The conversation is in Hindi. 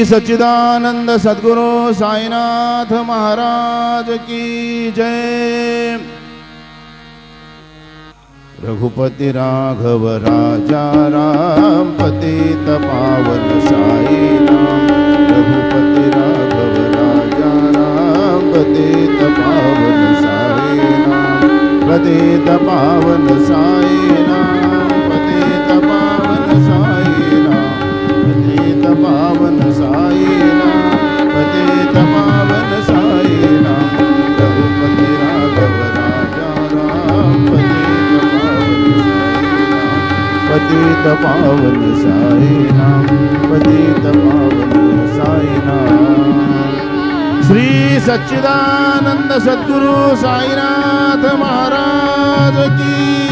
सच्चिदानंद सद्गुरु साईनाथ महाराज की जय। रघुपति राघव राजा राम पतित पावन साई राम। रघुपति राघव राजा राम पतित पावन साई राम। पतित पावन साई राम पतित पावन साई राम। पतित पावन साई राम पतित पावन साई राम। रघुपति राघव राजा राम पतित पावन साई राम पतित पावन साई राम। श्री सच्चिदानंद सद्गुरु साईनाथ महाराज की